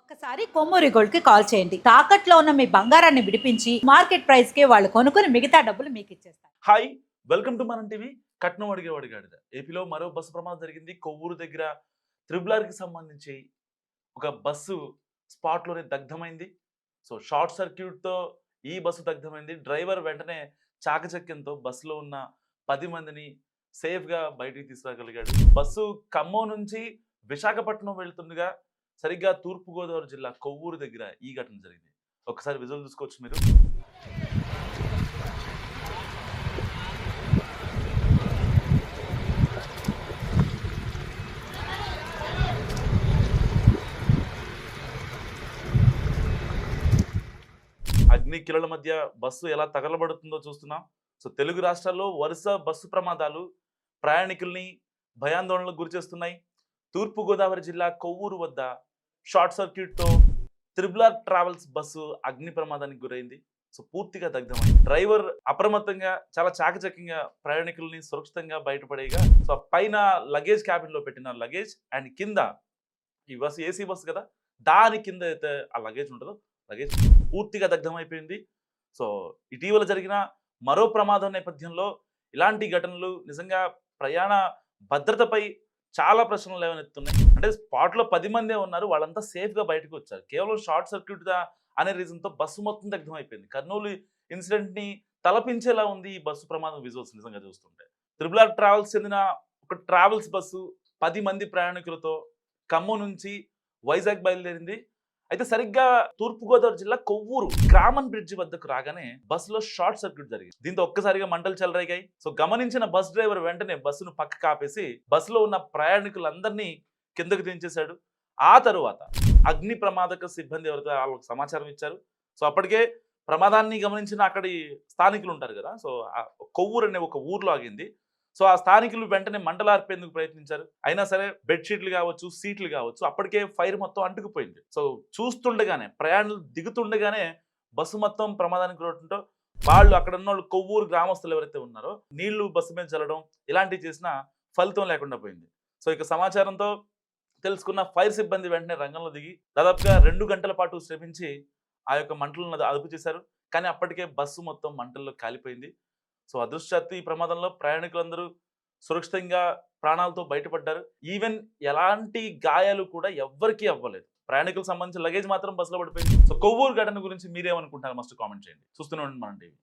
ఒక్కసారి కొమ్మూరి గోల్డ్ కి కాల్ చేయండి. తాకట్లో ఉన్న మీ బంగారాన్ని విడిపించి మార్కెట్ ప్రైస్ కి వాళ్ళు కొనుక్కుని మిగతా డబ్బులు మీకు ఇచ్చేస్తారు. హాయ్, వెల్కమ్ టు మనం టీవీ. కట్నం అడిగేవాడి గాడిద. ఏపీలో మరో బస్సు ప్రమాదం జరిగింది. కొవ్వూరు దగ్గర త్రిబులార్కి సంబంధించి ఒక బస్సు స్పాట్లోనే దగ్ధమైంది. సో షార్ట్ సర్క్యూట్తో ఈ బస్సు దగ్ధమైంది. డ్రైవర్ వెంటనే చాకచక్యంతో బస్సులో ఉన్న 10 మందిని సేఫ్గా బయటికి తీసుకురాగలిగాడు. బస్సు ఖమ్మం నుంచి విశాఖపట్నం వెళ్తుండగా సరిగ్గా తూర్పుగోదావరి జిల్లా కొవ్వూరు దగ్గర ఈ ఘటన జరిగింది. ఒకసారి విజువల్ చూసుకోవచ్చు మీరు. అగ్ని కిరణాల మధ్య బస్సు ఎలా తగలబడుతుందో చూస్తున్నాం. సో తెలుగు రాష్ట్రాల్లో వరుస బస్సు ప్రమాదాలు ప్రయాణికుల్ని భయాందోళనలకు గురి చేస్తున్నాయి. తూర్పుగోదావరి జిల్లా కొవ్వూరు వద్ద షార్ట్ సర్క్యూట్తో త్రిబులార్ ట్రావెల్స్ బస్సు అగ్ని ప్రమాదానికి గురైంది. సో పూర్తిగా దగ్ధమైంది. డ్రైవర్ అప్రమత్తంగా చాలా చాకచక్యంగా ప్రయాణికుల్ని సురక్షితంగా బయటపడేగా సో పైన లగేజ్ క్యాబిన్ లో పెట్టిన లగేజ్ అండ్ కింద ఈ బస్సు ఏసీ బస్సు కదా, దాని కింద అయితే ఆ లగేజ్ ఉంటుందో లగేజ్ పూర్తిగా దగ్ధమైపోయింది. సో ఇటీవల జరిగిన మరో ప్రమాదం నేపథ్యంలో ఇలాంటి ఘటనలు నిజంగా ప్రయాణ భద్రతపై చాలా ప్రశ్నలు లేవనెత్తున్నాయి. అంటే స్పాట్లో 10 మందే ఉన్నారు, వాళ్ళంతా సేఫ్గా బయటకు వచ్చారు. కేవలం షార్ట్ సర్క్యూట్ అనే రీజన్తో బస్సు మొత్తం దగ్ధమైపోయింది. కర్నూలు ఇన్సిడెంట్ని తలపించేలా ఉంది ఈ బస్సు ప్రమాదం విజువల్స్ నిజంగా చూస్తుంటే. త్రిబులార్ ట్రావెల్స్ చెందిన ఒక ట్రావెల్స్ బస్సు 10 మంది ప్రయాణికులతో ఖమ్మం నుంచి వైజాగ్ బయలుదేరింది. అయితే సరిగ్గా తూర్పుగోదావరి జిల్లా కొవ్వూరు గ్రామన్ బ్రిడ్జి వద్దకు రాగానే బస్సులో షార్ట్ సర్క్యూట్ జరిగింది. దీంతో ఒక్కసారిగా మంటలు చెలరేగాయి. సో గమనించిన బస్ డ్రైవర్ వెంటనే బస్సును పక్కకు ఆపేసి బస్సులో ఉన్న ప్రయాణికులందరినీ కిందకు దించేశాడు. ఆ తరువాత అగ్ని ప్రమాదక సిబ్బంది ఎవరైతే వాళ్ళకి సమాచారం ఇచ్చారు. సో అప్పటికే ప్రమాదాన్ని గమనించిన అక్కడి స్థానికులు ఉంటారు కదా, సో కొవ్వూరు అనే ఒక ఊర్లో ఆగింది. సో ఆ స్థానికులు వెంటనే మంటలార్పేందుకు ప్రయత్నించారు. అయినా సరే బెడ్షీట్లు కావచ్చు, సీట్లు కావచ్చు, అప్పటికే ఫైర్ మొత్తం అంటుకుపోయింది. సో చూస్తుండగానే ప్రయాణికులు దిగుతుండగానే బస్సు మొత్తం ప్రమాదానికి గురవడంతో వాళ్ళు అక్కడ ఉన్న వాళ్ళు కొవ్వూరు గ్రామస్తులు ఎవరైతే ఉన్నారో నీళ్లు బస్సు మీద చల్లడం ఇలాంటివి చేసినా ఫలితం లేకుండా పోయింది. సో ఇక సమాచారంతో తెలుసుకున్న ఫైర్ సిబ్బంది వెంటనే రంగంలో దిగి దాదాపుగా 2 గంటల పాటు శ్రమించి ఆ యొక్క మంటలను అదుపు చేశారు. కానీ అప్పటికే బస్సు మొత్తం మంటల్లో కాలిపోయింది. సో అదృష్టవశాత్తు ఈ ప్రమాదంలో ప్రయాణికులందరూ సురక్షితంగా ప్రాణాలతో బయటపడ్డారు. ఈవెన్ ఎలాంటి గాయాలు కూడా ఎవ్వరికీ అవ్వలేదు. ప్రయాణికులకు సంబంధించిన లగేజ్ మాత్రం బస్సులో పడిపోయింది. సో కొవ్వూరు ఘటన గురించి మీరేమనుకుంటారు మస్ట్ కామెంట్ చేయండి. చూస్తూనే ఉండండి మనం టీవీ.